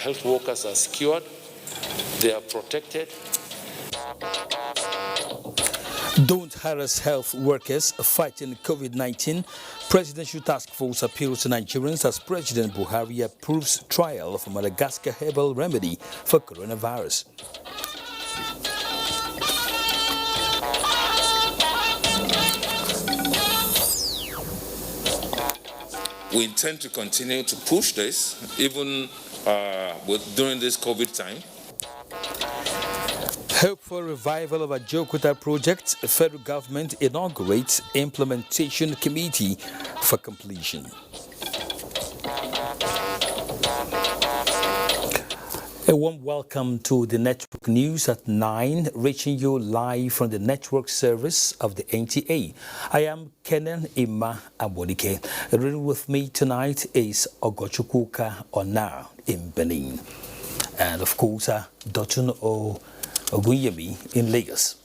health workers are secured, they are protected. Don't harass health workers fighting COVID-19. Presidential Task Force appeals to Nigerians as President Buhari approves trial of Madagascar herbal remedy for coronavirus. We intend to continue to push this, even during this COVID time. Hope for revival of Ajokuta project. Federal government inaugurates implementation committee for completion. A warm welcome to the Network News at 9, reaching you live from the network service of the NTA. I am Kenan Ima Abodike. Reading with me tonight is Ogochukwuka Ona in Benin. And of course, Dotun Ogunyemi in Lagos.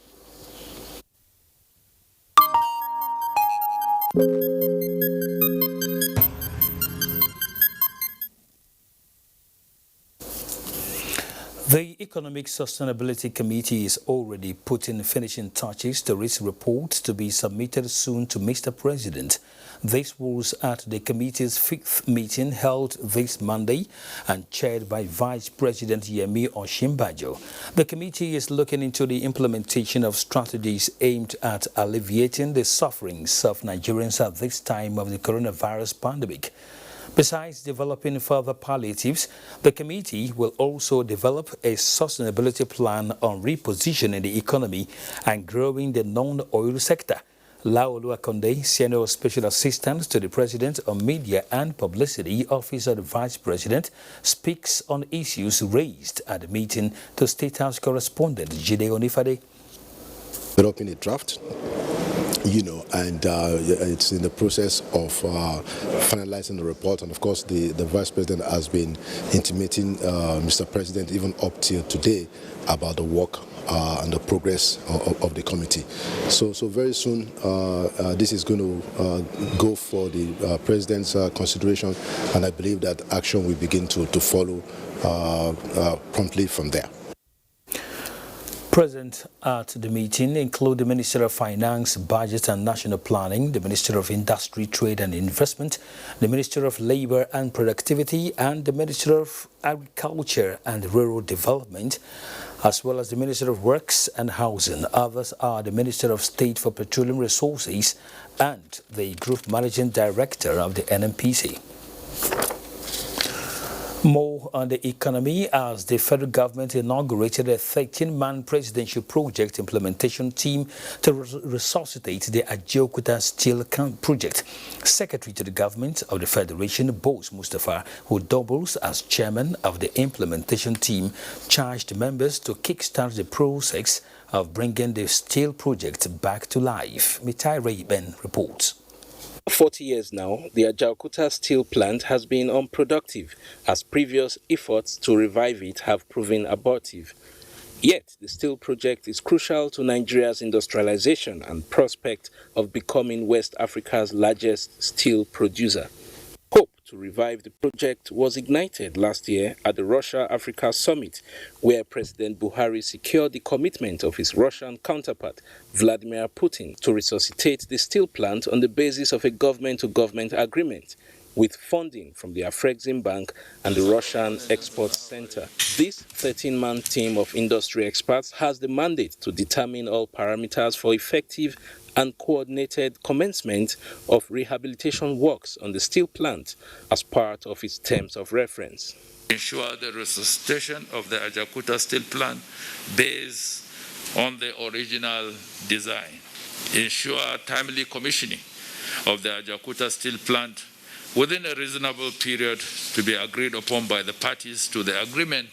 The Economic Sustainability Committee is already putting finishing touches to its report to be submitted soon to Mr. President. This was at the committee's 5th meeting held this Monday and chaired by Vice President Yemi Osinbajo. The committee is looking into the implementation of strategies aimed at alleviating the sufferings of Nigerians at this time of the coronavirus pandemic. Besides developing further palliatives, the committee will also develop a sustainability plan on repositioning the economy and growing the non-oil sector. Laolu Akonde, Senior Special Assistant to the President on Media and Publicity, Office of the Vice President, speaks on issues raised at the meeting to State House correspondent Jide Onifade. Developing a draft, and it's in the process of finalizing the report. And of course, the Vice President has been intimating Mr. President even up till today about the work and the progress of the committee. So very soon, this is going to go for the President's consideration, and I believe that action will begin to follow promptly from there. Present at the meeting include the Minister of Finance, Budget and National Planning, the Minister of Industry, Trade and Investment, the Minister of Labour and Productivity, and the Minister of Agriculture and Rural Development, as well as the Minister of Works and Housing. Others are the Minister of State for Petroleum Resources and the Group Managing Director of the NNPC. More on the economy as the federal government inaugurated a 13-man presidential project implementation team to resuscitate the Ajokuta Steel Camp project. Secretary to the government of the Federation, Boss Mustafa, who doubles as chairman of the implementation team, charged members to kickstart the process of bringing the steel project back to life. Mitai Rayben reports. 40 years now, the Ajokuta steel plant has been unproductive as previous efforts to revive it have proven abortive. Yet, the steel project is crucial to Nigeria's industrialization and prospect of becoming West Africa's largest steel producer. Hope to revive the project was ignited last year at the Russia-Africa Summit, where President Buhari secured the commitment of his Russian counterpart, Vladimir Putin, to resuscitate the steel plant on the basis of a government-to-government agreement, with funding from the Afrexim Bank and the Russian Export Center. This 13-man team of industry experts has the mandate to determine all parameters for effective and coordinated commencement of rehabilitation works on the steel plant as part of its terms of reference. Ensure the resuscitation of the Ajokuta steel plant based on the original design. Ensure timely commissioning of the Ajokuta steel plant within a reasonable period to be agreed upon by the parties to the agreement,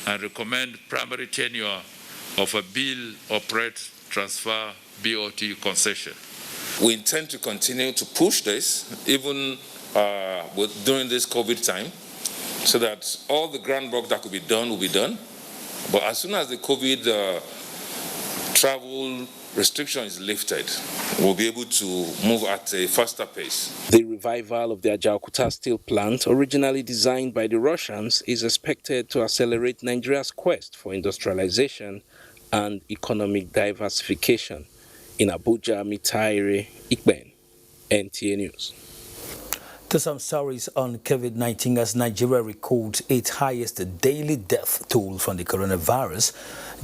and recommend primary tenure of a bill operate transfer BOT concession. We intend to continue to push this even during this COVID time, so that all the groundwork that could be done will be done. But as soon as the COVID travel restriction is lifted, we'll be able to move at a faster pace. The revival of the Ajaokuta steel plant, originally designed by the Russians, is expected to accelerate Nigeria's quest for industrialization and economic diversification. In Abuja, Mitaire Ikben, NTA News. To some stories on COVID-19 as Nigeria records its highest daily death toll from the coronavirus,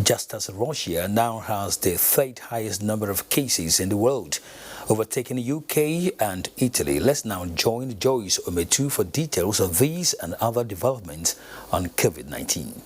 just as Russia now has the third highest number of cases in the world, overtaking the UK and Italy. Let's now join Joyce Ometu for details of these and other developments on COVID-19.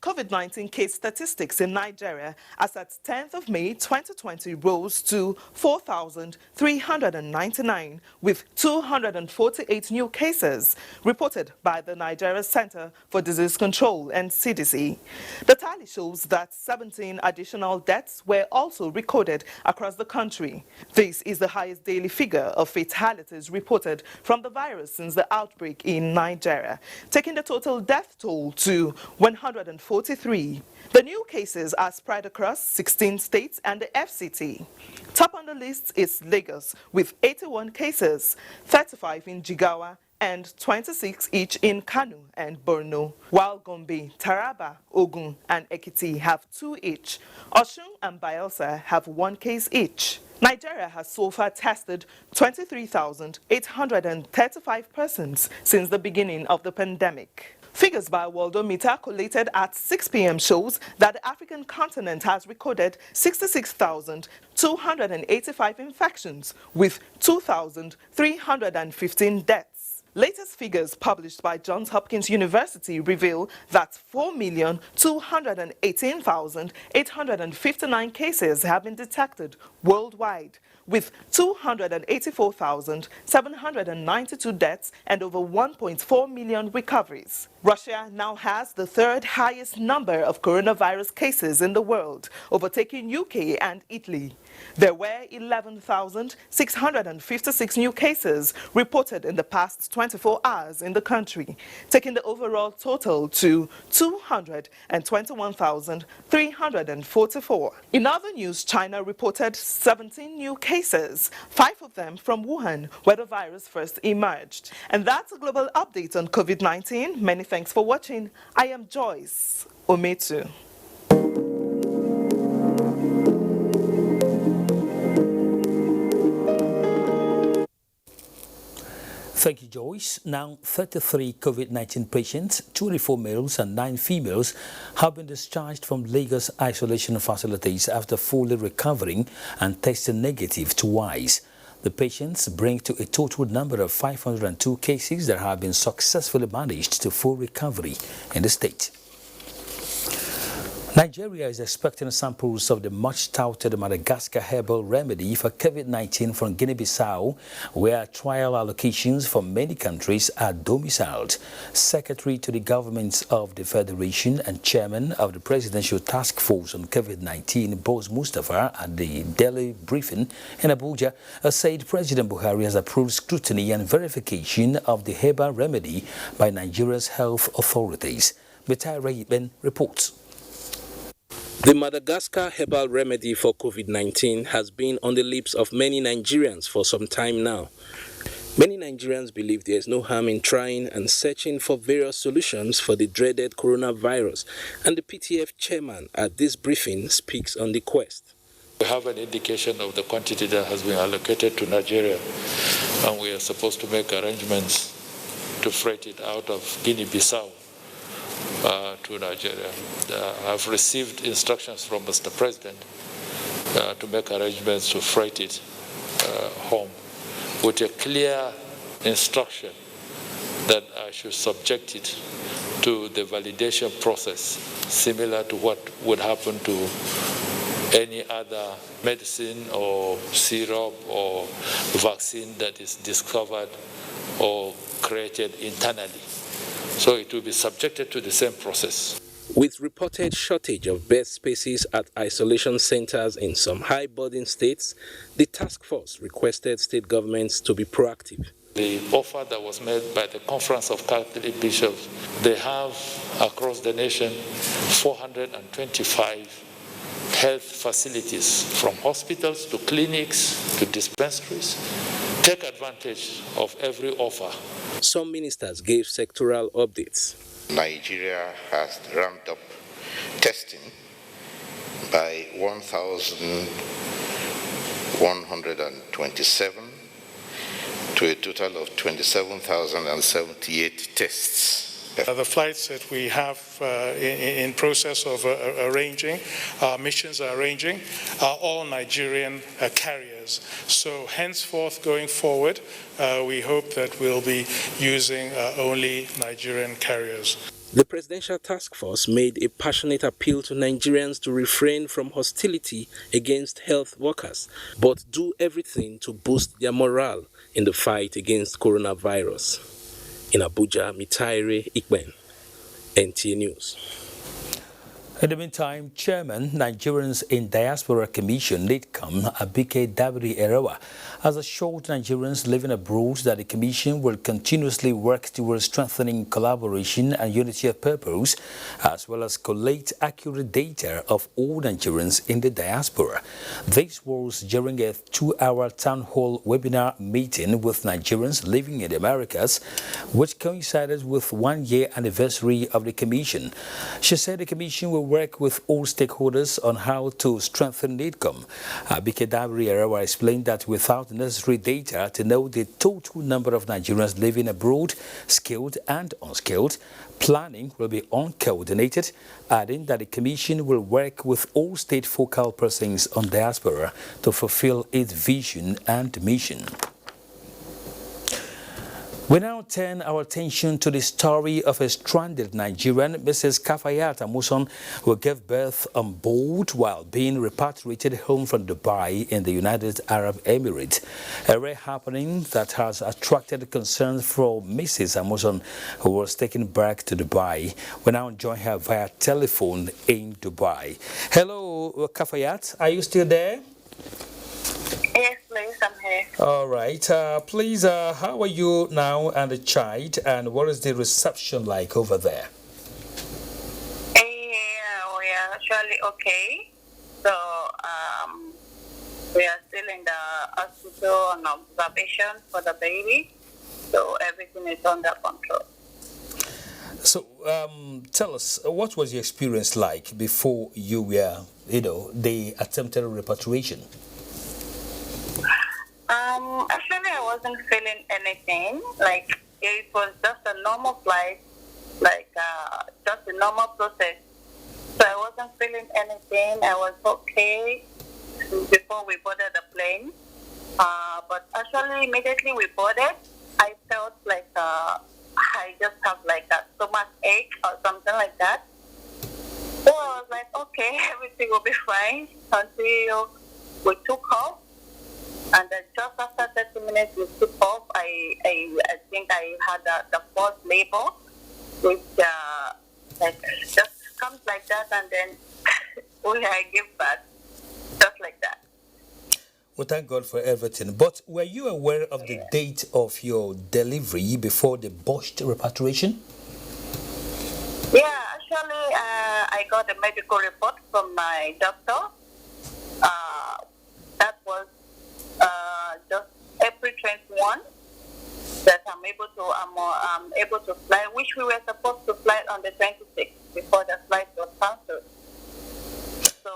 COVID-19 case statistics in Nigeria as at 10th of May 2020 rose to 4,399 with 248 new cases reported by the Nigeria Center for Disease Control and CDC. The tally shows that 17 additional deaths were also recorded across the country. This is the highest daily figure of fatalities reported from the virus since the outbreak in Nigeria, taking the total death toll to 143. The new cases are spread across 16 states and the FCT. Top on the list is Lagos with 81 cases, 35 in Jigawa and 26 each in Kano and Borno, while Gombe, Taraba, Ogun and Ekiti have 2 each. Osun and Bayelsa have 1 case each. Nigeria has so far tested 23,835 persons since the beginning of the pandemic. Figures by Worldometer collated at 6 p.m. shows that the African continent has recorded 66,285 infections with 2,315 deaths. Latest figures published by Johns Hopkins University reveal that 4,218,859 cases have been detected worldwide, with 284,792 deaths and over 1.4 million recoveries. Russia now has the third highest number of coronavirus cases in the world, overtaking UK and Italy. There were 11,656 new cases reported in the past 24 hours in the country, taking the overall total to 221,344. In other news, China reported 17 new cases, 5 of them from Wuhan, where the virus first emerged. And that's a global update on COVID-19. Many thanks for watching. I am Joyce Ometu. Thank you, Joyce. Now, 33 COVID-19 patients, 24 males and 9 females, have been discharged from Lagos isolation facilities after fully recovering and testing negative twice. The patients bring to a total number of 502 cases that have been successfully managed to full recovery in the state. Nigeria is expecting samples of the much-touted Madagascar herbal remedy for COVID-19 from Guinea-Bissau, where trial allocations from many countries are domiciled. Secretary to the Government of the Federation and Chairman of the Presidential Task Force on COVID-19, Boss Mustafa, at the daily briefing in Abuja, said President Buhari has approved scrutiny and verification of the herbal remedy by Nigeria's health authorities. Mitaire Ikben reports. The Madagascar herbal remedy for COVID-19 has been on the lips of many Nigerians for some time now. Many Nigerians believe there is no harm in trying and searching for various solutions for the dreaded coronavirus, and the PTF chairman at this briefing speaks on the quest. We have an indication of the quantity that has been allocated to Nigeria, and we are supposed to make arrangements to freight it out of Guinea-Bissau to Nigeria. I've received instructions from Mr. President to make arrangements to freight it home, with a clear instruction that I should subject it to the validation process, similar to what would happen to any other medicine or syrup or vaccine that is discovered or created internally. So it will be subjected to the same process. With reported shortage of bed spaces at isolation centers in some high-burden states, the task force requested state governments to be proactive. the offer that was made by the Conference of Catholic Bishops. They have across the nation 425 health facilities, from hospitals to clinics to dispensaries. Take advantage of every offer. Some ministers gave sectoral updates. Nigeria has ramped up testing by 1,127 to a total of 27,078 tests. The flights that we have in process of arranging, missions are arranging, are all Nigerian carriers. So henceforth, going forward, we hope that we'll be using only Nigerian carriers. The Presidential Task Force made a passionate appeal to Nigerians to refrain from hostility against health workers, but do everything to boost their morale in the fight against coronavirus. In Abuja, Mitaire Ikben, NTA News. In the meantime, Chairman, Nigerians in Diaspora Commission, NIDCOM, Abike Dabiri-Erewa, has assured Nigerians living abroad that the Commission will continuously work towards strengthening collaboration and unity of purpose, as well as collate accurate data of all Nigerians in the diaspora. This was during a 2-hour town hall webinar meeting with Nigerians living in the Americas, which coincided with 1-year anniversary of the Commission. She said the Commission will work with all stakeholders on how to strengthen NIDCOM. Abike Dabiri-Erewa explained that without the necessary data to know the total number of Nigerians living abroad, skilled and unskilled, planning will be uncoordinated, adding that the Commission will work with all state focal persons on diaspora to fulfill its vision and mission. We now turn our attention to the story of a stranded Nigerian, Mrs. Kafayat Amuson, who gave birth on board while being repatriated home from Dubai in the United Arab Emirates. A rare happening that has attracted concern from Mrs. Amuson, who was taken back to Dubai. We now join her via telephone in Dubai. Hello, Kafayat, are you still there? Yes, please, I'm here. All right. Please, how are you now and the child, and what is the reception like over there? Yeah, we are actually okay. So, we are still in the hospital on observation for the baby. So, everything is under control. So, tell us, what was your experience like before you were, they attempted repatriation? Actually, I wasn't feeling anything. Like, it was just a normal flight, like just a normal process. So I wasn't feeling anything. I was okay before we boarded the plane. But actually, immediately we boarded, I felt like I just have like a stomach ache or something like that. So I was like, okay, everything will be fine until we took off. And then just after 30 minutes we took off, I think I had the first labor, which like just comes like that, and then I give birth, just like that. Well, thank God for everything. But were you aware of the date of your delivery before the botched repatriation? Yeah, actually, I got a medical report from my doctor. That was just April 21 that I'm able to fly, which we were supposed to fly on the 26th before the flight was cancelled. So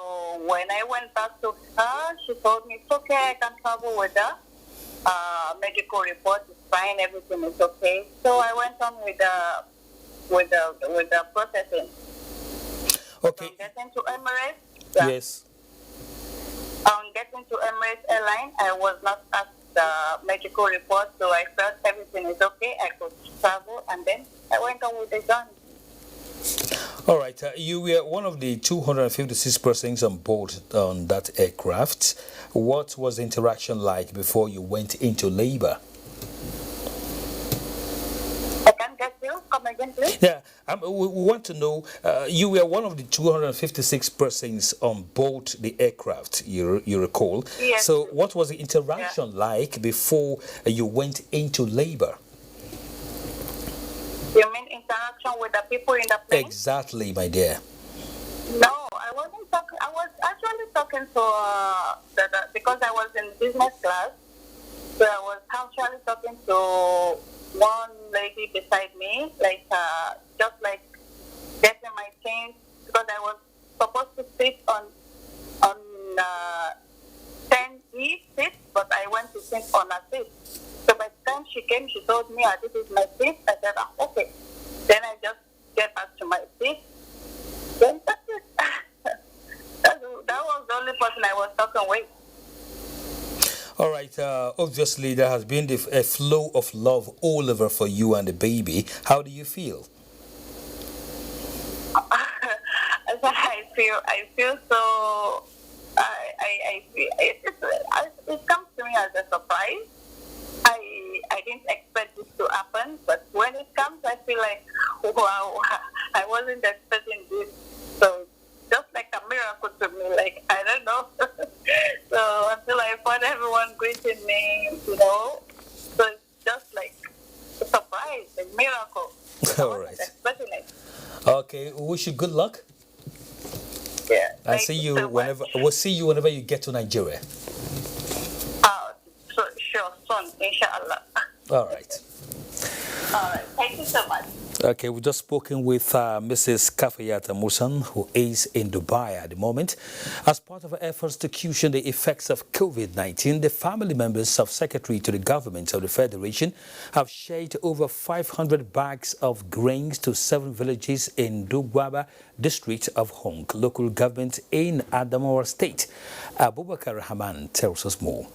when I went back to her, she told me it's okay, I can travel with her. Medical report is fine, everything is okay. So I went on with the processing. Okay. So getting to Emirates. Yeah. Yes. On getting to Emirates Airline, I was not asked the medical report, so I felt everything is okay. I could travel, and then I went on with the journey. All right. You were one of the 256 persons on board on that aircraft. What was the interaction like before you went into labor? I can't get you. Come again, please. Yeah, we want to know, you were one of the 256 persons on board the aircraft, you recall. Yes. So what was the interaction like before you went into labor? You mean interaction with the people in the plane? Exactly, my dear. No, I wasn't talking. I was actually talking to because I was in business class. So I was actually talking to one lady beside me, like just like getting my things, because I was supposed to sit on 10E seat, but I went to sit on a seat. So by the time she came, she told me, this is my seat. I said, okay. Then I just get back to my seat. Then that's it. that was the only person I was talking with. All right, obviously there has been a flow of love all over for you and the baby. How do you feel? I feel so. I feel it comes to me as a surprise. I didn't expect this to happen, but when it comes, I feel like, wow, I wasn't expecting this. So just like a miracle to me, like, I don't know. So until I found everyone greeting me, So it's just like a surprise, a miracle. All right. Expecting it. Okay, wish you good luck. Yeah. I'll see you so whenever. We'll see you whenever you get to Nigeria. Sure, soon, inshallah. All right. All right. Thank you so much. Okay, we've just spoken with Mrs. Kafayata Musan, who is in Dubai at the moment. As part of her efforts to cushion the effects of COVID-19, the family members of Secretary to the Government of the Federation have shared over 500 bags of grains to 7 villages in Dugwaba district of Hong, local government in Adamawa State. Abubakar Rahman tells us more.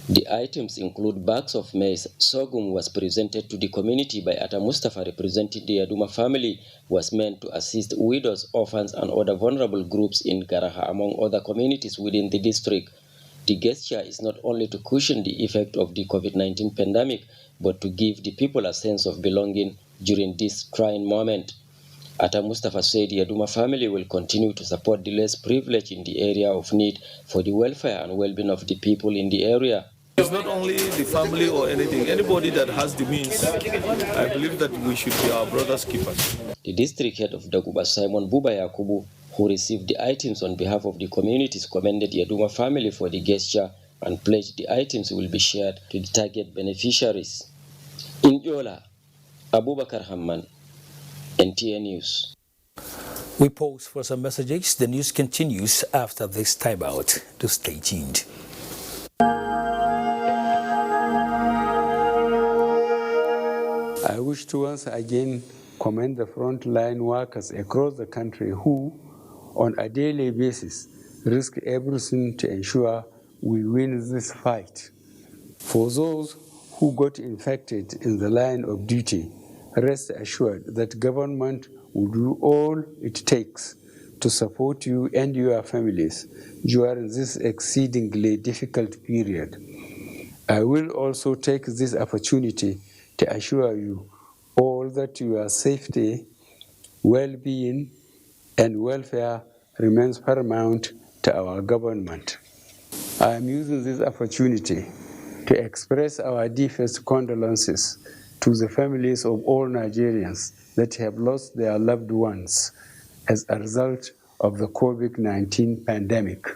The items include bags of maize. Sorghum was presented to the community by Atta Mustafa, representing the Yaduma family, was meant to assist widows, orphans and other vulnerable groups in Garaha, among other communities within the district. The gesture is not only to cushion the effect of the COVID-19 pandemic, but to give the people a sense of belonging during this trying moment. Atta Mustafa said the Yaduma family will continue to support the less privileged in the area of need for the welfare and well-being of the people in the area. It's not only the family or anything. Anybody that has the means, I believe that we should be our brother's keepers. The district head of Daguba, Simon Buba Yakubu, who received the items on behalf of the communities, commended the Yaduma family for the gesture and pledged the items will be shared to the target beneficiaries. In Yola, Abubakar Hamman, NTA News. We pause for some messages. The news continues after this timeout. To stay tuned. I wish to once again commend the frontline workers across the country who, on a daily basis, risk everything to ensure we win this fight. For those who got infected in the line of duty, rest assured that government will do all it takes to support you and your families during this exceedingly difficult period. I will also take this opportunity to assure you all that your safety, well-being, and welfare remains paramount to our government. I am using this opportunity to express our deepest condolences to the families of all Nigerians that have lost their loved ones as a result of the COVID-19 pandemic.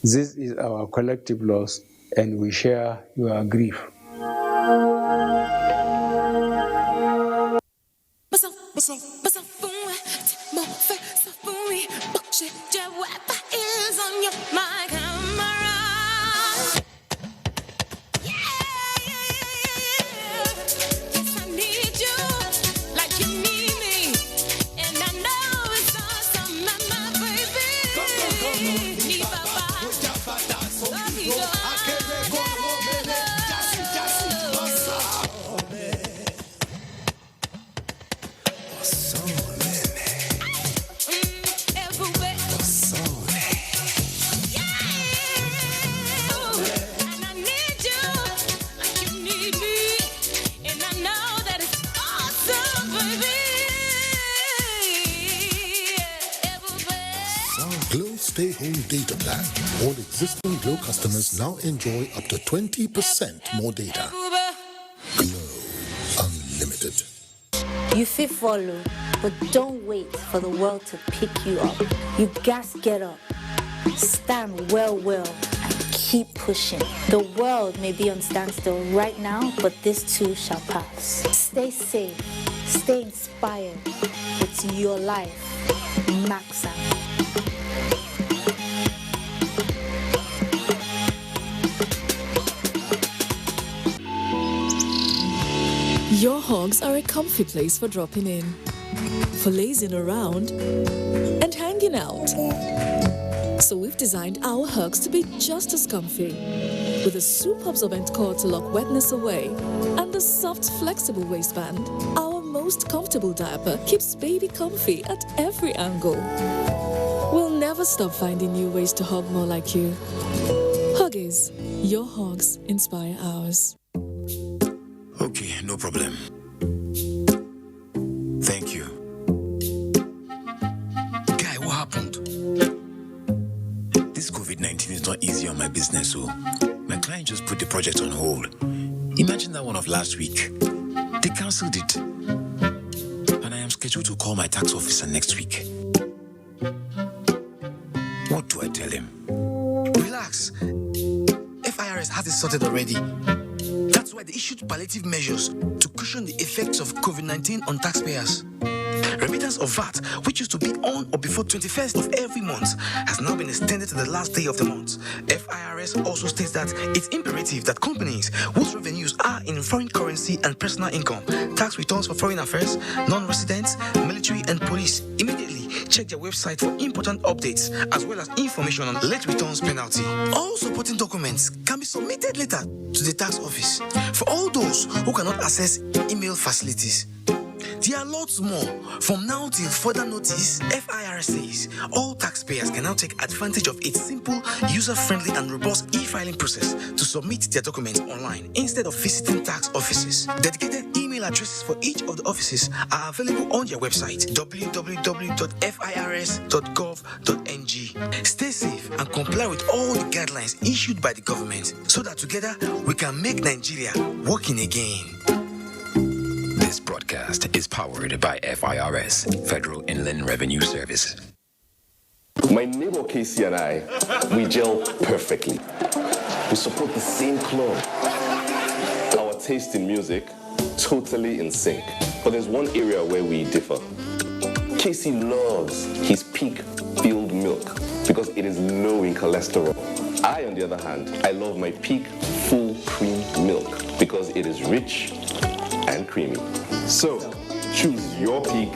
This is our collective loss, and we share your grief. existing Glow customers now enjoy up to 20% more data. Glow Unlimited. You fit follow, but don't wait for the world to pick you up. You gas get up, stand well, and keep pushing. The world may be on standstill right now, but this too shall pass. Stay safe, stay inspired. It's your life. Maxam. Your hogs are a comfy place for dropping in, for lazing around, and hanging out. So we've designed our hugs to be just as comfy, with a super-absorbent core to lock wetness away, and a soft, flexible waistband. Our most comfortable diaper keeps baby comfy at every angle. We'll never stop finding new ways to hug more like you. Huggies, your hugs inspire ours. Okay, no problem. Thank you. Guy, what happened? This COVID-19 is not easy on my business, so my client just put the project on hold. Imagine that one of last week. They cancelled it. And I am scheduled to call my tax officer next week. What do I tell him? Relax. FIRS has it sorted already. That's why they issued palliative measures to cushion the effects of COVID-19 on taxpayers. Remittance of VAT, which used to be on or before 21st of every month, has now been extended to the last day of the month. FIRS also states that it's imperative that companies whose revenues are in foreign currency and personal income, tax returns for foreign affairs, non-residents, military and police, immediately check their website for important updates as well as information on late returns penalty. All supporting documents can be submitted later to the tax office for all those who cannot access email facilities. There are lots more. From now till further notice, FIRS says all taxpayers can now take advantage of its simple, user-friendly and robust e-filing process to submit their documents online instead of visiting tax offices. Dedicated email addresses for each of the offices are available on their website, www.firs.gov.ng. Stay safe and comply with all the guidelines issued by the government so that together we can make Nigeria working again. This broadcast is powered by FIRS, Federal Inland Revenue Service. My neighbor Casey and I, we gel perfectly. We support the same club. Our taste in music, totally in sync. But there's one area where we differ. Casey loves his peak-filled milk because it is low in cholesterol. I, on the other hand, I love my peak full cream milk because it is rich and creamy. So, choose your peak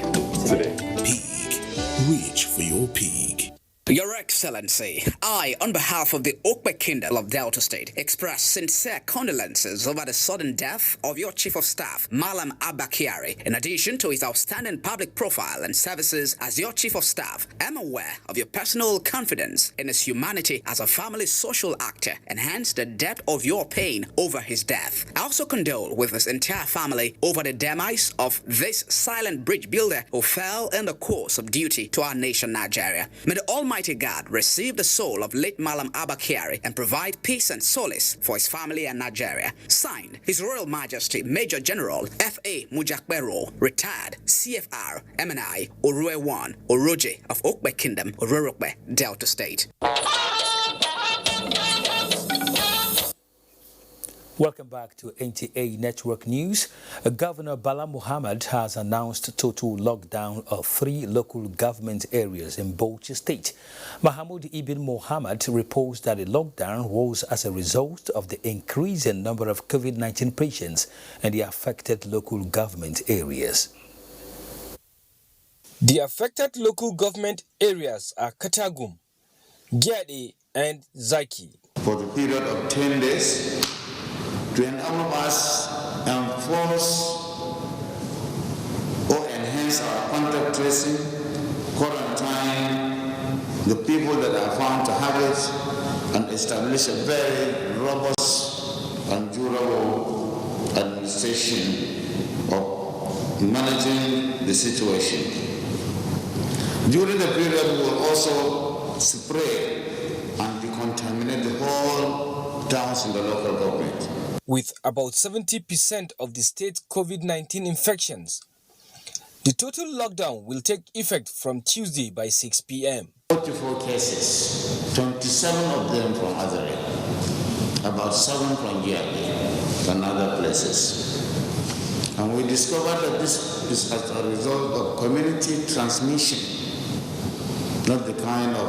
today. Peak. Reach for your peak. Your Excellency, I, on behalf of the Okpe Kingdom of Delta State, express sincere condolences over the sudden death of your Chief of Staff, Malam Abba Kyari. In addition to his outstanding public profile and services as your Chief of Staff, I'm aware of your personal confidence in his humanity as a family social actor, and hence the depth of your pain over his death. I also condole with his entire family over the demise of this silent bridge builder who fell in the course of duty to our nation, Nigeria. May the Almighty God receive the soul of late Malam Abba Kyari and provide peace and solace for his family and Nigeria. Signed, His Royal Majesty Major General F.A. Mujakbero, retired CFR MNI Orue 1 Oroje of Okpe Kingdom, Ororokpe, Delta State. Welcome back to NTA Network News. Governor Bala Muhammad has announced total lockdown of 3 local government areas in Bauchi State. Mahmoud Ibn Mohammed reports that the lockdown was as a result of the increasing number of COVID-19 patients in the affected local government areas. The affected local government areas are Katagum, Gyade, and Zaki. For the period of 10 days, to enable us enforce or enhance our contact tracing, quarantine the people that are found to have it, and establish a very robust and durable administration of managing the situation. During the period, we will also spray and decontaminate house in the local government. With about 70% of the state's COVID-19 infections, the total lockdown will take effect from Tuesday by 6 p.m. 44 cases, 27 of them from Azare, about 7 from Giade and other places. And we discovered that this is as a result of community transmission, not the kind of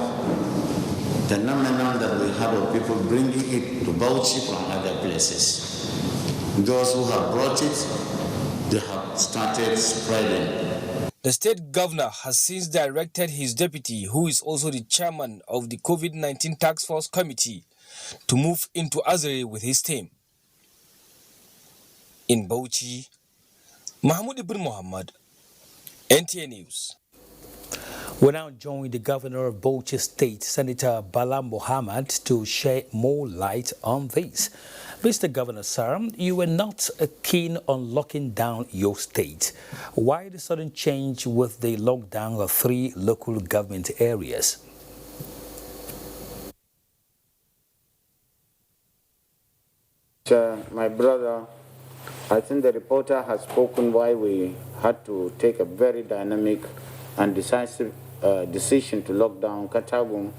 phenomenon that we had of people bringing it to Bauchi from other places. Those who have brought it, they have started spreading. The state governor has since directed his deputy, who is also the chairman of the COVID-19 Task Force Committee, to move into Azare with his team. In Bauchi, Mahmoud Ibn Muhammad, NTA News. We now join the governor of Bauchi State, Senator Bala Mohammed, to share more light on this. Mr. Governor, sir, you were not keen on locking down your state. Why the sudden change with the lockdown of 3 local government areas? My brother, I think the reporter has spoken why we had to take a very dynamic and decisive decision to lock down Katagum,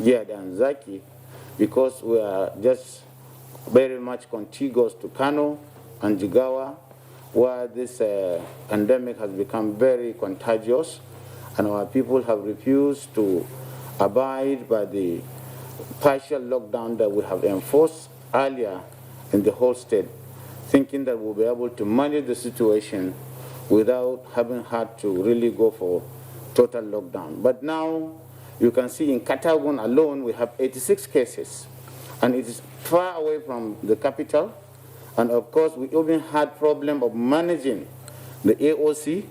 Giade and Zaki, because we are just very much contiguous to Kano and Jigawa, where this pandemic has become very contagious, and our people have refused to abide by the partial lockdown that we have enforced earlier in the whole state, thinking that we'll be able to manage the situation without having had to really go for total lockdown. But now you can see in Katagun alone we have 86 cases, and it is far away from the capital. And of course we even had problem of managing the AOC,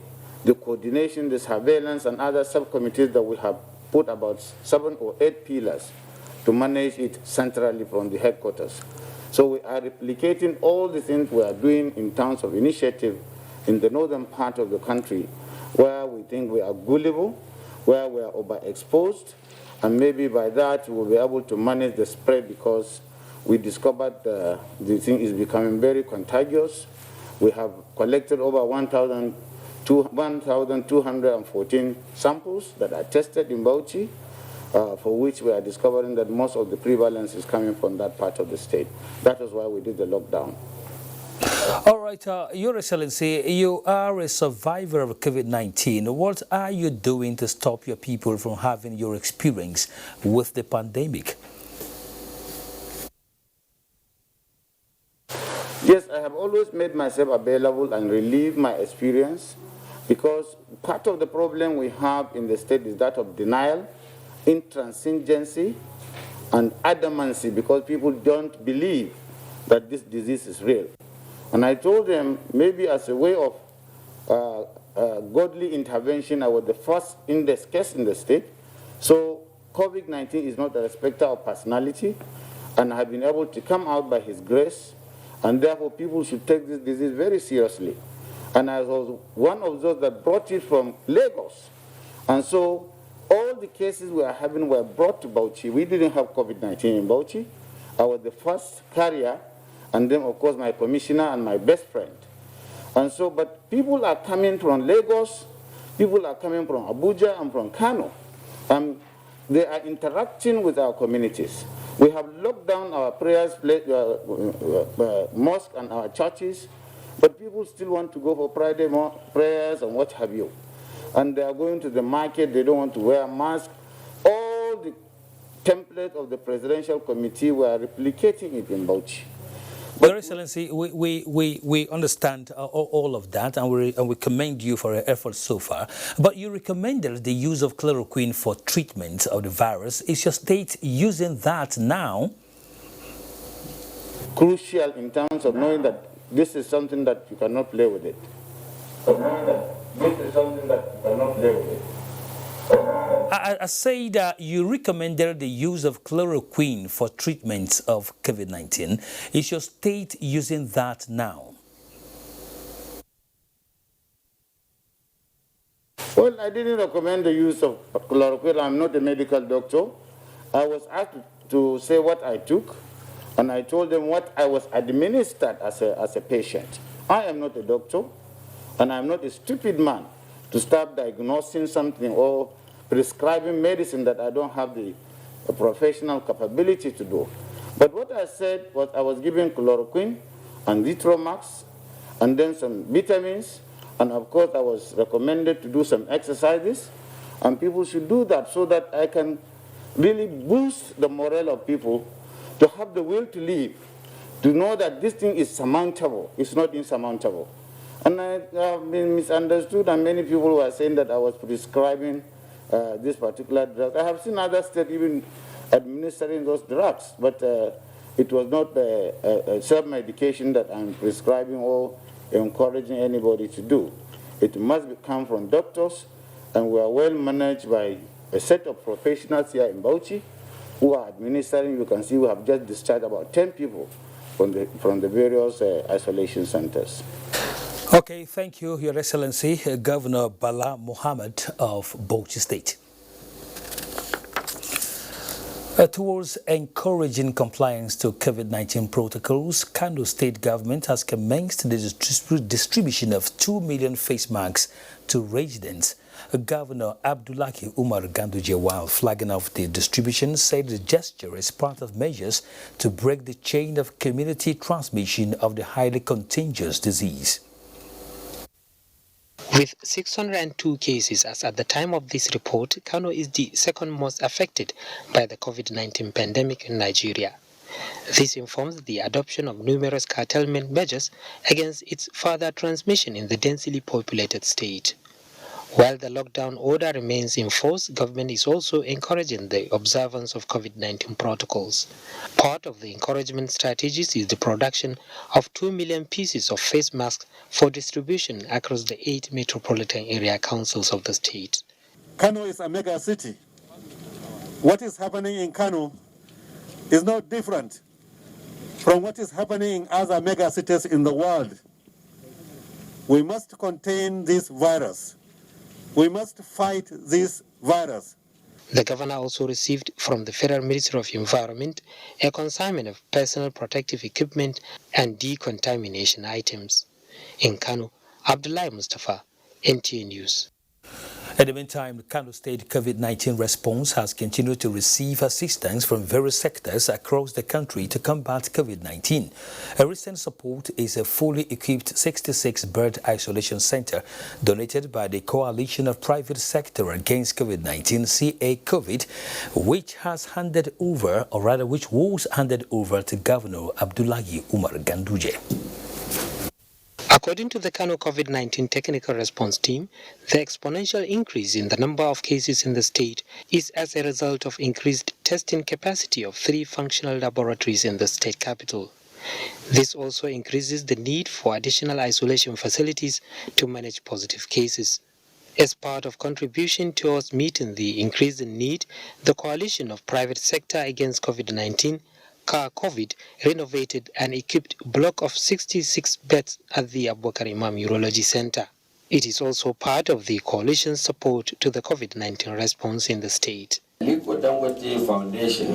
the coordination, the surveillance and other subcommittees that we have put about 7 or 8 pillars to manage it centrally from the headquarters. So we are replicating all the things we are doing in terms of initiative in the northern part of the country, where we think we are gullible, where we are overexposed, and maybe by that we will be able to manage the spread, because we discovered the thing is becoming very contagious. We have collected over 1,214 samples that are tested in Bauchi, for which we are discovering that most of the prevalence is coming from that part of the state. That is why we did the lockdown. All right, Your Excellency, you are a survivor of COVID-19. What are you doing to stop your people from having your experience with the pandemic? Yes, I have always made myself available and relieve my experience, because part of the problem we have in the state is that of denial, intransigency, and adamancy, because people don't believe that this disease is real. And I told them, maybe as a way of godly intervention, I was the first in this case in the state. So COVID-19 is not a respecter of personality, and I have been able to come out by His grace, and therefore people should take this disease very seriously. And I was one of those that brought it from Lagos. And so all the cases we are having were brought to Bauchi. We didn't have COVID-19 in Bauchi. I was the first carrier, and then of course my commissioner and my best friend. And so, but people are coming from Lagos, people are coming from Abuja and from Kano, and they are interacting with our communities. We have locked down our prayers, mosques and our churches, but people still want to go for Friday prayers and what have you. And they are going to the market, they don't want to wear a mask. All the template of the presidential committee, we are replicating it in Bauchi. Your Excellency, we understand all of that, and we commend you for your efforts so far. But you recommended the use of chloroquine for treatment of the virus. Is your state using that now? Crucial in terms of knowing that this is something that you cannot play with it. I say that you recommended the use of chloroquine for treatment of COVID-19. Is your state using that now? Well, I didn't recommend the use of chloroquine. I'm not a medical doctor. I was asked to say what I took, And I told them what I was administered as a patient. I am not a doctor, and I'm not a stupid man to start diagnosing something or prescribing medicine that I don't have the professional capability to do. But what I said was I was given chloroquine and Zitromax and then some vitamins, and of course I was recommended to do some exercises, and people should do that so that I can really boost the morale of people to have the will to live, to know that this thing is surmountable, it's not insurmountable. And I have been misunderstood, and many people were saying that I was prescribing this particular drug. I have seen other states even administering those drugs, but it was not a self-medication that I'm prescribing or encouraging anybody to do. It must come from doctors, and we are well managed by a set of professionals here in Bauchi who are administering. You can see we have just discharged about 10 people from the various isolation centers. Okay, thank you, Your Excellency, Governor Bala Mohammed of Bauchi State. Towards encouraging compliance to COVID-19 protocols, Kano State government has commenced the distribution of 2 million face masks to residents. Governor Abdullahi Umar Ganduje, while flagging off the distribution, said the gesture is part of measures to break the chain of community transmission of the highly contagious disease. With 602 cases as at the time of this report, Kano is the second most affected by the COVID-19 pandemic in Nigeria. This informs the adoption of numerous curtailment measures against its further transmission in the densely populated state. While the lockdown order remains in force, government is also encouraging the observance of COVID-19 protocols. Part of the encouragement strategies is the production of 2 million pieces of face masks for distribution across the 8 metropolitan area councils of the state. Kano is a mega city. What is happening in Kano is not different from what is happening in other mega cities in the world. We must contain this virus. We must fight this virus. The governor also received from the Federal Ministry of Environment a consignment of personal protective equipment and decontamination items. In Kano, Abdullahi Mustafa, NTA News. In the meantime, the Kano State COVID-19 response has continued to receive assistance from various sectors across the country to combat COVID-19. A recent support is a fully equipped 66-bed isolation center donated by the Coalition of Private Sector Against COVID-19, CA-COVID, which was handed over to Governor Abdullahi Umar Ganduje. According to the Kano COVID-19 Technical Response Team, the exponential increase in the number of cases in the state is as a result of increased testing capacity of 3 functional laboratories in the state capital. This also increases the need for additional isolation facilities to manage positive cases. As part of contribution towards meeting the increasing need, the Coalition of Private Sector Against COVID-19 COVID renovated and equipped block of 66 beds at the Abubakar Imam Urology Center. It is also part of the coalition's support to the COVID-19 response in the state. Liquid Dangote Foundation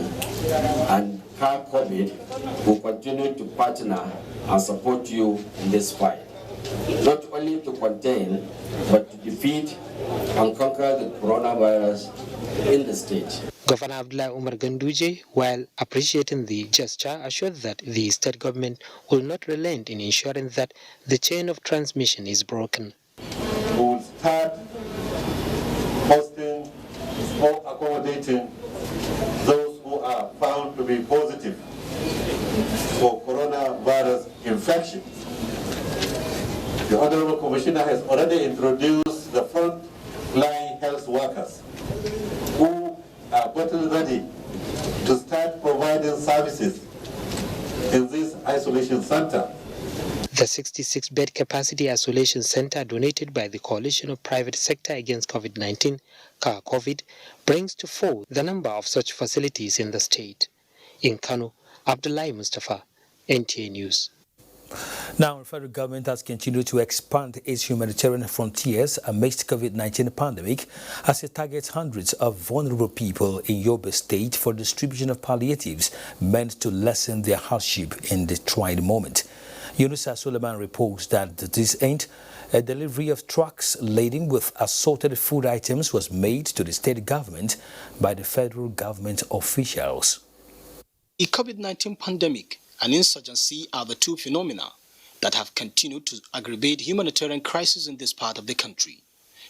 and COVID will continue to partner and support you in this fight, not only to contain, but to defeat and conquer the coronavirus in the state. Governor Abdullahi Umar Ganduje, while appreciating the gesture, assured that the state government will not relent in ensuring that the chain of transmission is broken. We will start hosting or accommodating those who are found to be positive for coronavirus infection. The Honorable Commissioner has already introduced the front-line health workers who are battle ready to start providing services in this isolation center. The 66-bed capacity isolation center donated by the Coalition of Private Sector Against COVID-19, COVID, brings to 4 the number of such facilities in the state. In Kano, Abdullahi Mustafa, NTA News. Now, the federal government has continued to expand its humanitarian frontiers amidst COVID-19 pandemic as it targets hundreds of vulnerable people in Yobe State for distribution of palliatives meant to lessen their hardship in the trying moment. Yunusa Suleiman reports that to this end, a delivery of trucks laden with assorted food items was made to the state government by the federal government officials. The COVID-19 pandemic and insurgency are the two phenomena that have continued to aggravate humanitarian crisis in this part of the country.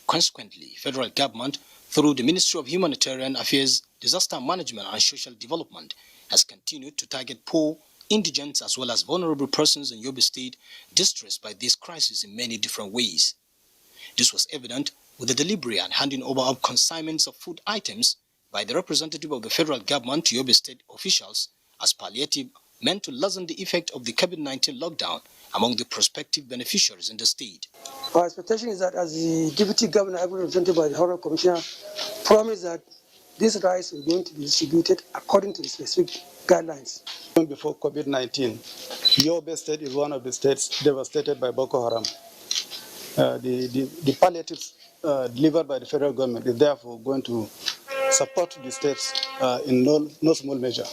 Consequently, federal government, through the Ministry of Humanitarian Affairs, Disaster Management and Social Development, has continued to target poor, indigent as well as vulnerable persons in Yobe State distressed by this crisis in many different ways. This was evident with the delivery and handing over of consignments of food items by the representative of the federal government to Yobe State officials as palliative meant to lessen the effect of the COVID-19 lockdown among the prospective beneficiaries in the state. Our expectation is that as the Deputy Governor, represented by the Honorable Commissioner, promised that this rice is going to be distributed according to the specific guidelines. Before COVID-19, Yobe State is one of the states devastated by Boko Haram. The palliatives delivered by the federal government is therefore going to support the states in no small measure.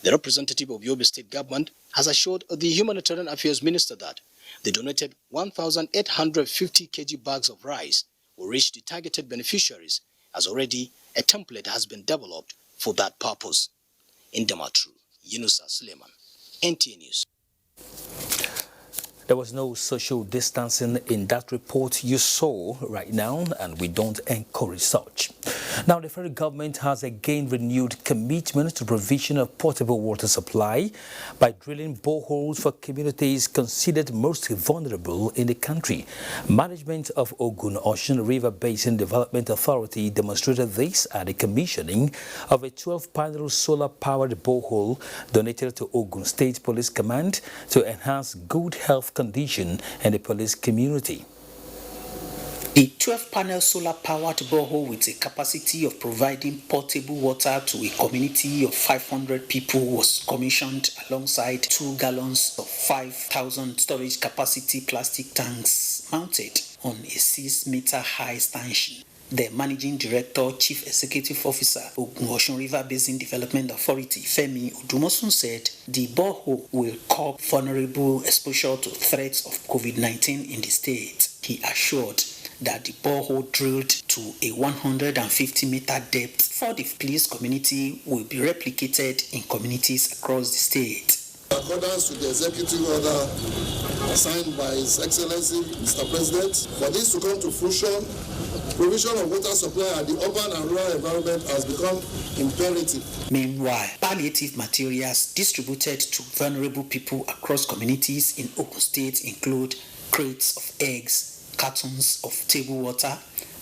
The representative of Yobe State government has assured the Humanitarian Affairs Minister that the donated 1,850 kg bags of rice will reach the targeted beneficiaries, as already a template has been developed for that purpose. In Damatru, Yunusa Suleiman, NTA News. There was no social distancing in that report you saw right now, and we don't encourage such. Now, the federal government has again renewed commitment to provision of potable water supply by drilling boreholes for communities considered most vulnerable in the country. Management of Ogun Ocean River Basin Development Authority demonstrated this at the commissioning of a 12-panel solar-powered borehole donated to Ogun State Police Command to enhance good health condition in the police community. A 12-panel solar-powered borehole with a capacity of providing potable water to a community of 500 people was commissioned alongside 2 gallons of 5,000 storage capacity plastic tanks mounted on a 6-meter high stanchion. The Managing Director, Chief Executive Officer, Ogun Ocean River Basin Development Authority, Femi Odumosun, said the borehole will curb vulnerable exposure to threats of COVID-19 in the state. He assured that the borehole drilled to a 150-meter depth for the police community will be replicated in communities across the state. In accordance with the executive order signed by His Excellency Mr. President, for this to come to fruition, provision of water supply at the urban and rural environment has become imperative. Meanwhile, palliative materials distributed to vulnerable people across communities in Ogun State include crates of eggs, cartons of table water,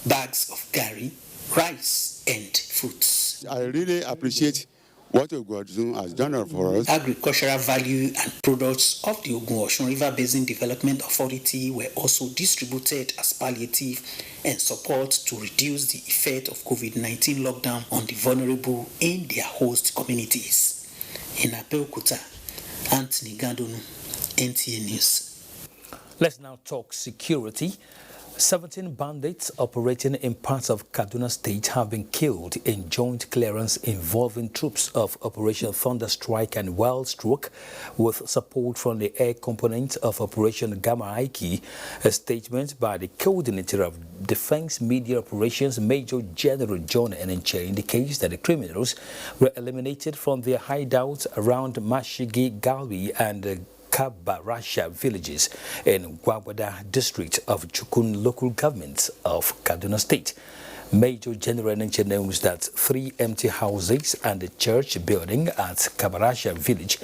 bags of gari, rice, and fruits. I really appreciate what Ogun has done for us. Agricultural value and products of the Ogun Ocean River Basin Development Authority were also distributed as palliative and support to reduce the effect of COVID-19 lockdown on the vulnerable in their host communities. In Abuja, Anthony Gandonu, NTA News. Let's now talk security. 17 bandits operating in parts of Kaduna State have been killed in joint clearance involving troops of Operation Thunderstrike and Wild Stroke with support from the air component of Operation Gamma Aiki. A statement by the coordinator of Defense Media Operations, Major General John Enenche, indicates that the criminals were eliminated from their hideouts around Mashigi, Galbi and Kabarasha villages in Gwagwada district of Chukun local government of Kaduna State. Major General Nenche knows that 3 empty houses and a church building at Kabarasha village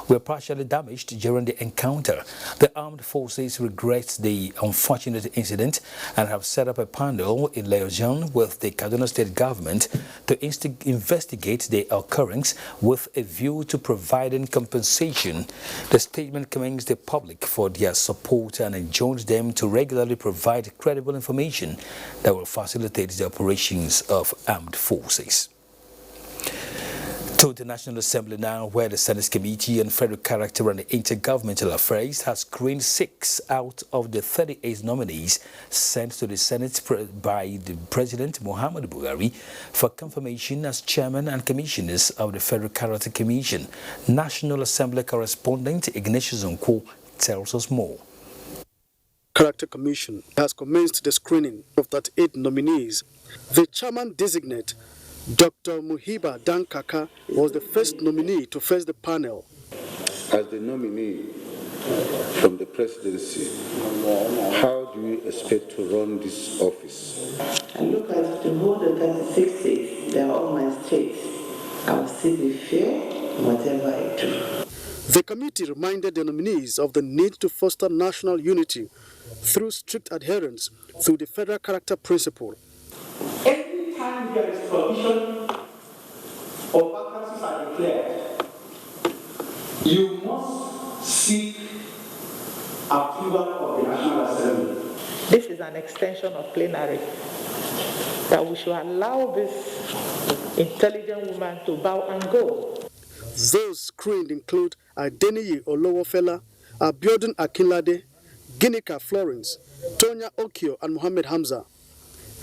were partially damaged during the encounter. The armed forces regret the unfortunate incident and have set up a panel in liaison with the Kaduna State government to investigate the occurrence with a view to providing compensation. The statement commends the public for their support and enjoins them to regularly provide credible information that will facilitate the operations of armed forces. To the National Assembly now, where the Senate Committee on Federal Character and Intergovernmental Affairs has screened 6 out of the 38 nominees sent to the Senate by the President Muhammadu Buhari for confirmation as chairman and commissioners of the Federal Character Commission. National Assembly correspondent Ignatius Nkwo tells us more. Character Commission has commenced the screening of 38 nominees. The chairman-designate, Dr. Muhiba Dankaka, was the first nominee to face the panel. As the nominee from the presidency, how do you expect to run this office? I look at the whole 36 states, they are all my states. I will still be fair in whatever I do. The committee reminded the nominees of the need to foster national unity through strict adherence to the federal character principle. Every time there is provision or vacancies are declared, you must seek approval of the National Assembly. This is an extension of plenary, that we should allow this intelligent woman to bow and go. Those screened include Adeniyi Olowofela, Abiodun Akinlade, Ginika Florence, Tonya Okio, and Mohammed Hamza.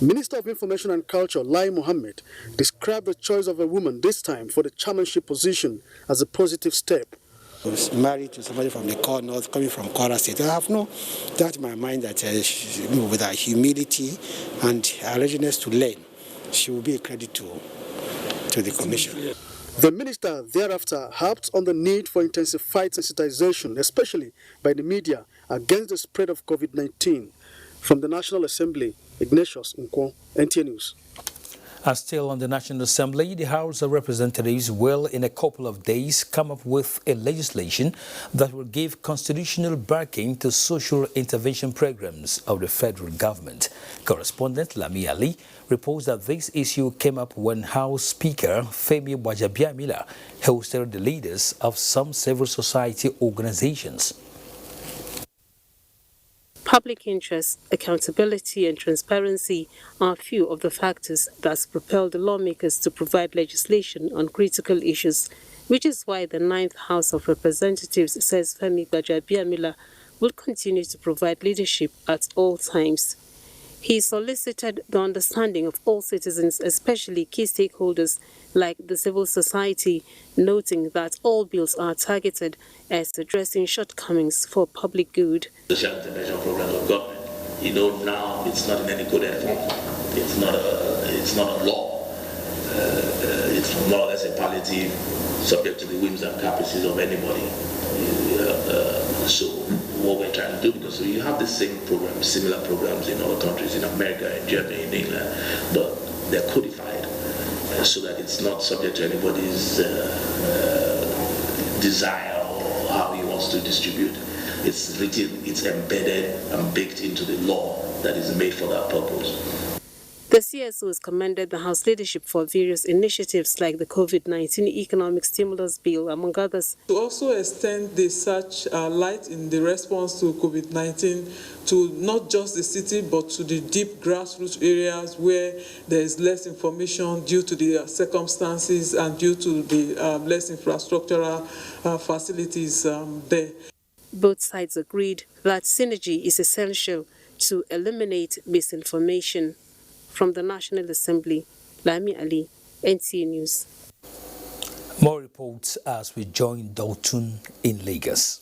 Minister of Information and Culture, Lai Mohammed, described the choice of a woman this time for the chairmanship position as a positive step. I was married to somebody from the core north, coming from Kwara State. I have no doubt in my mind that with her humility and her readiness to learn, she will be a credit to the commission. The minister thereafter harped on the need for intensified sensitization, especially by the media, against the spread of COVID-19. From the National Assembly, Ignatius Nkwo, NTA News. As still on the National Assembly, the House of Representatives will, in a couple of days, come up with a legislation that will give constitutional backing to social intervention programs of the federal government. Correspondent Lami Ali reports that this issue came up when House Speaker Femi Gbajabiamila hosted the leaders of some civil society organizations. Public interest, accountability and transparency are a few of the factors that propelled the lawmakers to provide legislation on critical issues, which is why the 9th House of Representatives says Femi Gbajabiamila will continue to provide leadership at all times. He solicited the understanding of all citizens, especially key stakeholders like the civil society, noting that all bills are targeted at addressing shortcomings for public good. Social intervention programs of government, now it's not in any code anymore. It's not a law. It's more or less a palliative, subject to the whims and caprices of anybody. So what we're trying to do, because you have the same programs, similar programs in other countries, in America, in Germany, in England, but they're codified so that it's not subject to anybody's desire or how he wants to distribute. It's written, it's embedded and baked into the law that is made for that purpose. The CSO has commended the House leadership for various initiatives like the COVID-19 economic stimulus bill, among others. To also extend the such light in the response to COVID-19 to not just the city, but to the deep grassroots areas where there is less information due to the circumstances and due to the less infrastructural facilities there. Both sides agreed that synergy is essential to eliminate misinformation. From the National Assembly, Lami Ali, NTA News. More reports as we join Dalton in Lagos.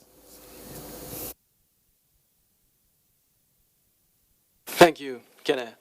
Thank you, Kenneth.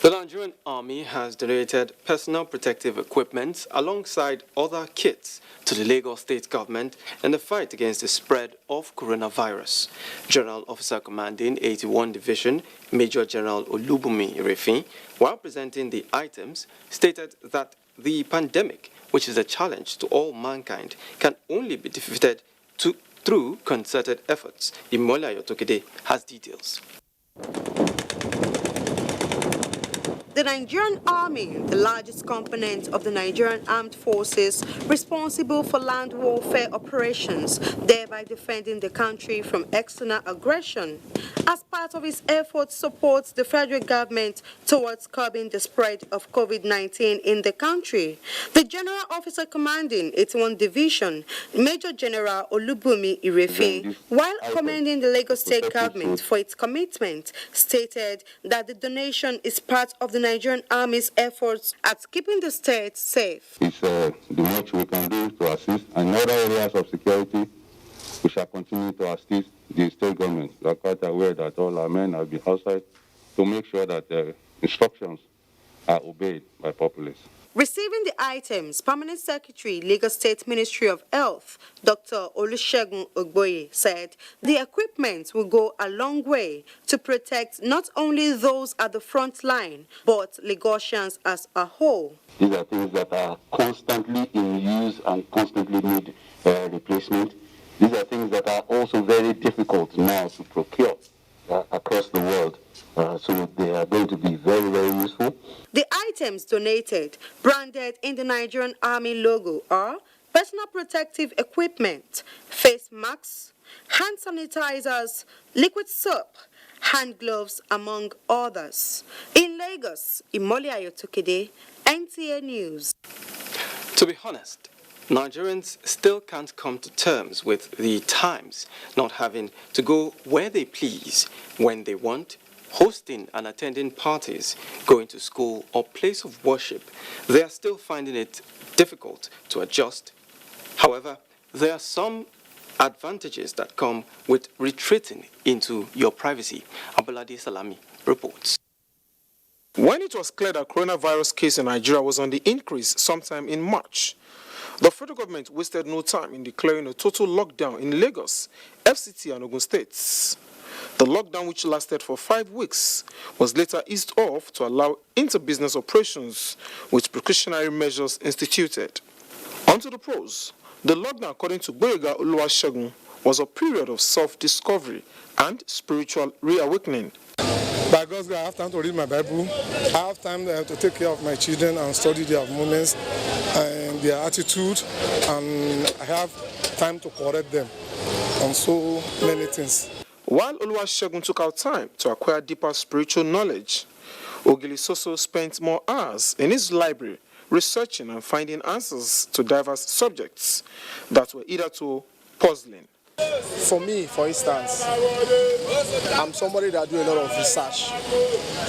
The Nigerian Army has donated personal protective equipment alongside other kits to the Lagos State government in the fight against the spread of coronavirus. General Officer Commanding 81 Division, Major General Olubunmi Irefin, while presenting the items, stated that the pandemic, which is a challenge to all mankind, can only be defeated through concerted efforts. Imola Yotokide has details. the Nigerian Army, the largest component of the Nigerian Armed Forces, responsible for land warfare operations, thereby defending the country from external aggression. As part of its efforts, supports the federal government towards curbing the spread of COVID-19 in the country. The General Officer commanding 81 Division, Major General Olubumi Irefe, while commending the Lagos State government for its commitment, stated that the donation is part of the Nigerian Army's efforts at keeping the state safe. It's the much we can do to assist. And in other areas of security, we shall continue to assist the state government. We are quite aware that all our men have been outside to make sure that the instructions are obeyed by populace. Receiving the items, Permanent Secretary, Lagos State Ministry of Health, Dr. Olusegun Ogboye, said the equipment will go a long way to protect not only those at the front line, but Lagosians as a whole. These are things that are constantly in use and constantly need replacement. These are things that are also very difficult now to procure across the world. So they are going to be very, very useful. The items donated, branded in the Nigerian Army logo, are personal protective equipment, face masks, hand sanitizers, liquid soap, hand gloves, among others. In Lagos, Imoli Ayotokede, NTA News. To be honest, Nigerians still can't come to terms with the times not having to go where they please, when they want, hosting and attending parties, going to school or place of worship. They are still finding it difficult to adjust. However, there are some advantages that come with retreating into your privacy. Abolade Salami reports. When it was clear that coronavirus case in Nigeria was on the increase sometime in March, the federal government wasted no time in declaring a total lockdown in Lagos, FCT and Ogun states. The lockdown, which lasted for 5 weeks, was later eased off to allow inter-business operations with precautionary measures instituted. Onto the pros. The lockdown, according to Gboyega Oluwasegun, was a period of self-discovery and spiritual reawakening. By God's grace, I have time to read my Bible. I have time to take care of my children and study their moments and their attitude, and I have time to correct them on so many things. While Oluwasegun took out time to acquire deeper spiritual knowledge, Ogilisoso spent more hours in his library researching and finding answers to diverse subjects that were either too puzzling. For me, for instance, I'm somebody that do a lot of research.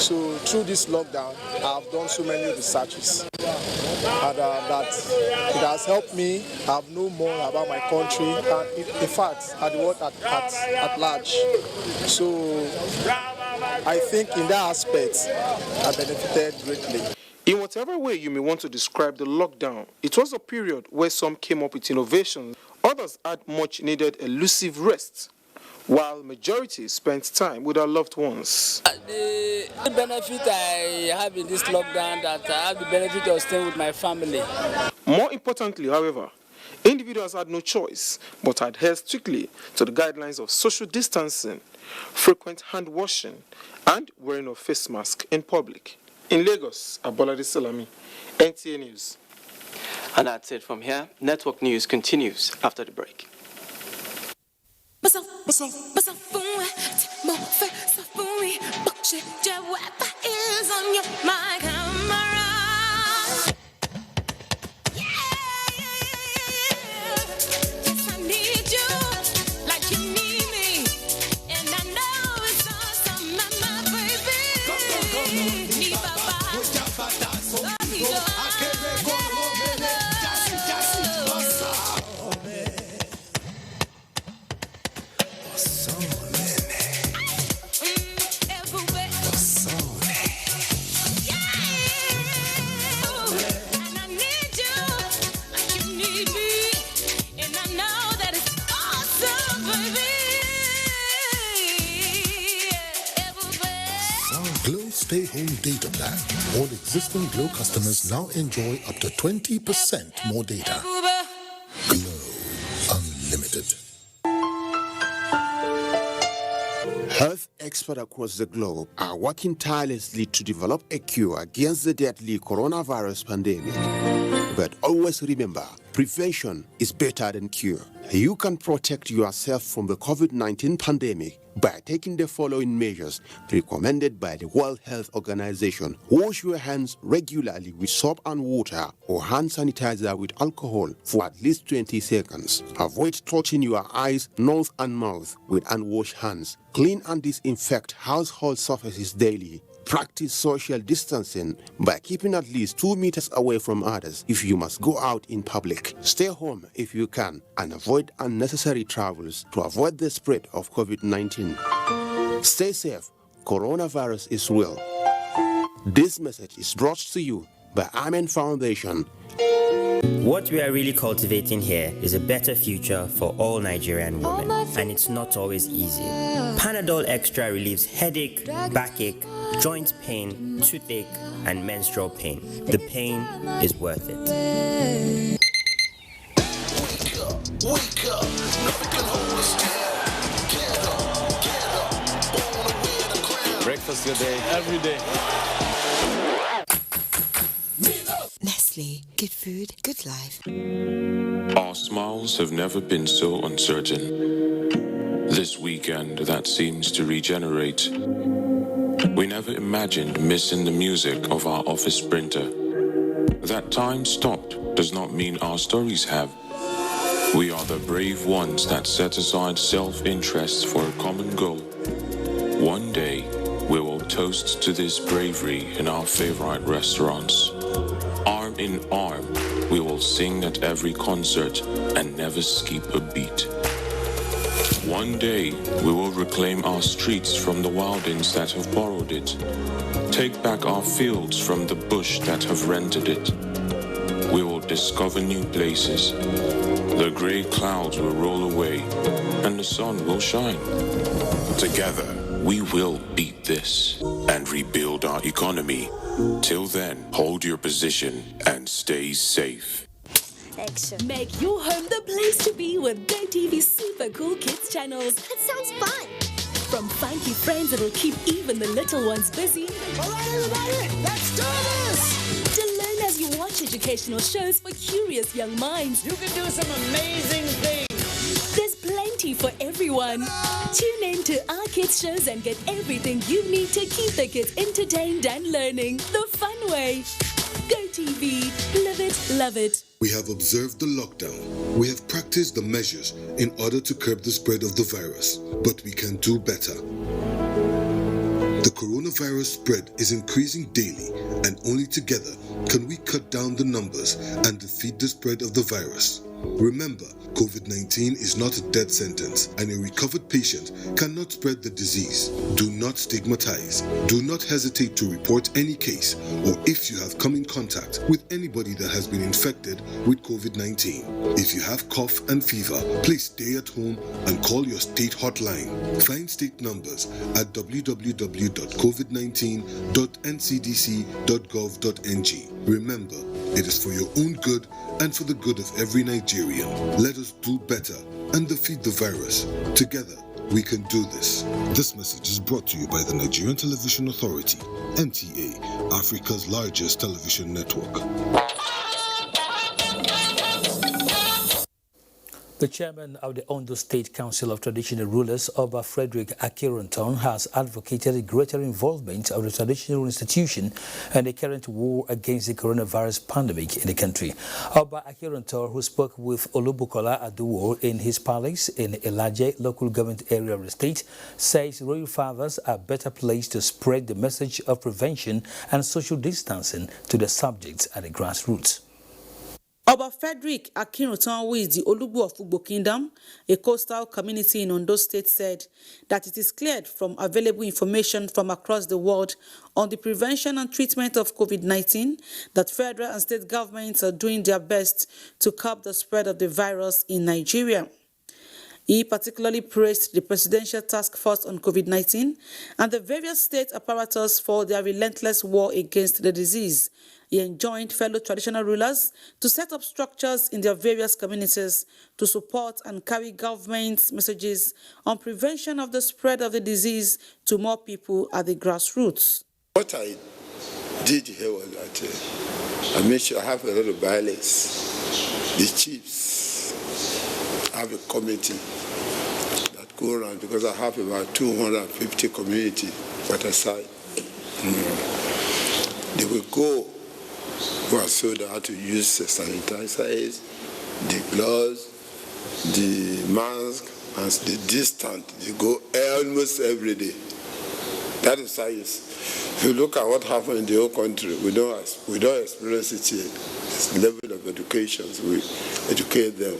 So through this lockdown, I've done so many researches. And that it has helped me have known more about my country and in fact at the world at large. So I think in that aspect I benefited greatly. In whatever way you may want to describe the lockdown, it was a period where some came up with innovations, others had much needed elusive rest, while majority spent time with their loved ones. The benefit I have in this lockdown, that I have the benefit of staying with my family. More importantly, however, individuals had no choice but adhere strictly to the guidelines of social distancing, frequent hand washing, and wearing a face mask in public. In Lagos, Abolade Salami, NTA News. And that's it from here. Network News continues after the break. Stay home data plan. All existing Glow customers now enjoy up to 20% more data. Glow Unlimited. Health experts across the globe are working tirelessly to develop a cure against the deadly coronavirus pandemic. But always remember, prevention is better than cure. You can protect yourself from the COVID-19 pandemic by taking the following measures recommended by the World Health Organization. Wash your hands regularly with soap and water or hand sanitizer with alcohol for at least 20 seconds. Avoid touching your eyes, nose and mouth with unwashed hands. Clean and disinfect household surfaces daily. Practice social distancing by keeping at least 2 meters away from others if you must go out in public. Stay home if you can and avoid unnecessary travels to avoid the spread of COVID-19. Stay safe. Coronavirus is real. This message is brought to you by Amen Foundation. What we are really cultivating here is a better future for all Nigerian women, and it's not always easy. Panadol Extra relieves headache, backache, joint pain, toothache, and menstrual pain. The pain is worth it. Wake up, nothing can hold us down. Get up, born to wear the crown. Breakfast good day, every day. Nestle, good food, good life. Our smiles have never been so uncertain. This weekend that seems to regenerate. We never imagined missing the music of our office printer. That time stopped does not mean our stories have. We are the brave ones that set aside self-interest for a common goal. One day, we will toast to this bravery in our favorite restaurants. Arm in arm, we will sing at every concert and never skip a beat. One day, we will reclaim our streets from the wildings that have borrowed it. Take back our fields from the bush that have rented it. We will discover new places. The grey clouds will roll away, and the sun will shine. Together, we will beat this and rebuild our economy. Till then, hold your position and stay safe. Action. Make your home the place to be with GoTV's super cool kids channels. That sounds fun. From funky friends that'll keep even the little ones busy. All right, everybody, let's do this! To learn as you watch educational shows for curious young minds. You can do some amazing things. There's plenty for everyone. Tune in to our kids shows and get everything you need to keep the kids entertained and learning the fun way. GoTV. Live it, love it. We have observed the lockdown. We have practiced the measures in order to curb the spread of the virus, but we can do better. The coronavirus spread is increasing daily, and only together can we cut down the numbers and defeat the spread of the virus. Remember, COVID-19 is not a death sentence, and a recovered patient cannot spread the disease. Do not stigmatize. Do not hesitate to report any case, or if you have come in contact with anybody that has been infected with COVID-19. If you have cough and fever, please stay at home and call your state hotline. Find state numbers at www.covid19.ncdc.gov.ng. Remember, it is for your own good and for the good of every Nigerian. Let us do better and defeat the virus. Together, we can do this. This message is brought to you by the Nigerian Television Authority, NTA, Africa's largest television network. The chairman of the Ondo State Council of Traditional Rulers, Oba Frederick Akironton, has advocated greater involvement of the traditional institution in the current war against the coronavirus pandemic in the country. Oba Akironton, who spoke with Olubukola Aduwo in his palace in Ilaje local government area of the state, says royal fathers are better placed to spread the message of prevention and social distancing to the subjects at the grassroots. Oba Frederick Akironton, who is the Olugbo of Ugbo Kingdom, a coastal community in Ondo State, said that it is cleared from available information from across the world on the prevention and treatment of COVID-19 that federal and state governments are doing their best to curb the spread of the virus in Nigeria. He particularly praised the Presidential Task Force on COVID-19 and the various state apparatus for their relentless war against the disease, He enjoined fellow traditional rulers to set up structures in their various communities to support and carry government messages on prevention of the spread of the disease to more people at the grassroots. What I did here was that I made sure I have a lot of violence. The chiefs have a committee that go around because I have about 250 communities put aside. They will go who are told how to use the sanitizers, the gloves, the mask, and the distance. They go almost every day. That is science. If you look at what happened in the whole country, we don't experience it here. This level of education, so we educate them.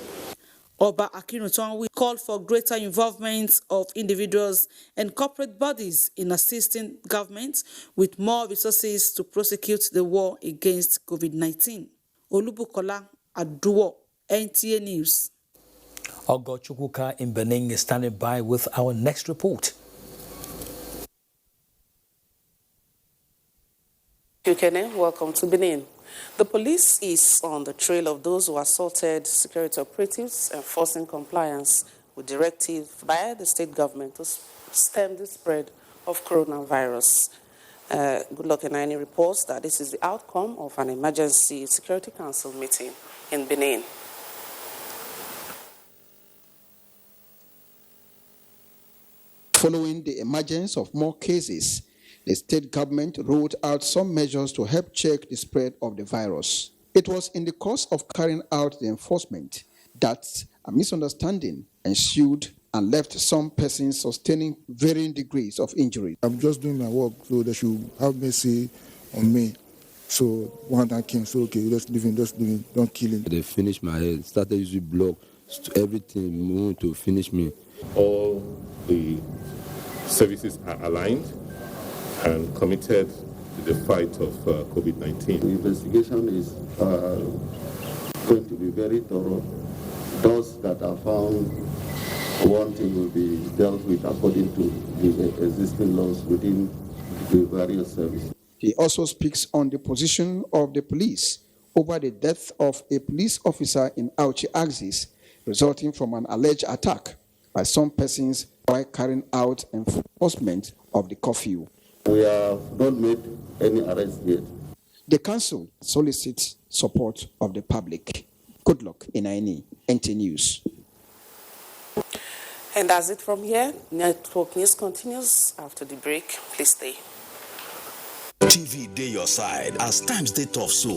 Oba Akinrutanwi called for greater involvement of individuals and corporate bodies in assisting government with more resources to prosecute the war against COVID-19. Olubukola Aduwo, NTA News. Ogo Chukwuka in Benin is standing by with our next report. Kene, welcome to Benin. The police is on the trail of those who assaulted security operatives, enforcing compliance with directives by the state government to stem the spread of coronavirus. Goodluck Enaini reports that this is the outcome of an emergency security council meeting in Benin. Following the emergence of more cases, the state government rolled out some measures to help check the spread of the virus. It was in the course of carrying out the enforcement that a misunderstanding ensued and left some persons sustaining varying degrees of injury. I'm just doing my work, so they should have mercy on me. So one time came, so okay, let's leave him, don't kill him. They finished my head, started using block, everything moved to finish me. All the services are aligned and committed to the fight of COVID-19. The investigation is going to be very thorough. Those that are found wanting will be dealt with according to the existing laws within the various services. He also speaks on the position of the police over the death of a police officer in Auchi Axis, resulting from an alleged attack by some persons while carrying out enforcement of the curfew. We have not made any arrests yet. The council solicits support of the public. Goodluck Enaini, NT News. And that's it from here. Network News continues after the break. Please stay. TV dey your side as times dey tough so.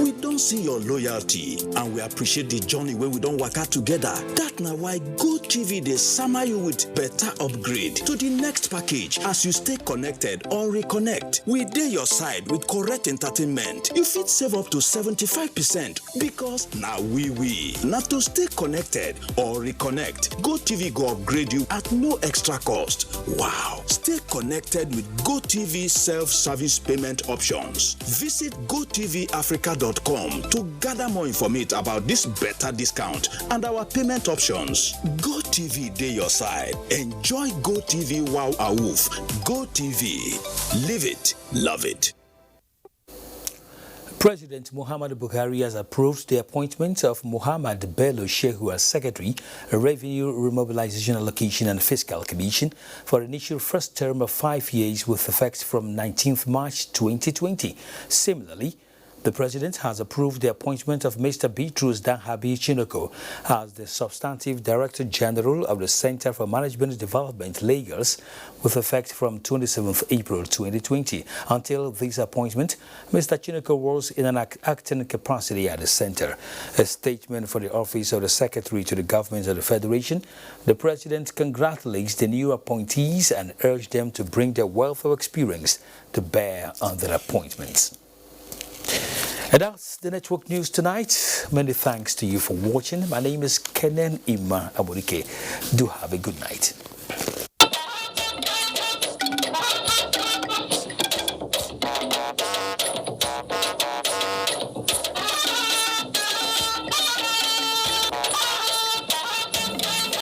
We don't see your loyalty and we appreciate the journey where we don't work out together. That na why GoTV dey sama you with better upgrade to the next package as you stay connected or reconnect. We dey your side with correct entertainment. You fit save up to 75% because now we. Now to stay connected or reconnect, GoTV go upgrade you at no extra cost. Wow! Stay connected with GoTV self-service payment options. Visit GoTVAfrica.com to gather more information about this better discount and our payment options. GoTV dey your side. Enjoy GoTV Wow Awoof. GoTV. Live it. Love it. President Muhammadu Buhari has approved the appointment of Muhammad Bello Shehu as Secretary, Revenue Remobilization Allocation and Fiscal Commission for initial first term of 5 years with effect from 19th March 2020. Similarly, the President has approved the appointment of Mr. Bitrus Dahabi Chinoko as the Substantive Director General of the Center for Management Development, Lagos, with effect from 27th April 2020. Until this appointment, Mr. Chinoko was in an acting capacity at the center. A statement for the Office of the Secretary to the Government of the Federation, the President congratulates the new appointees and urged them to bring their wealth of experience to bear on their appointments. And that's the Network News tonight. Many thanks to you for watching. My name is Kenan Ima Aborike. Do have a good night.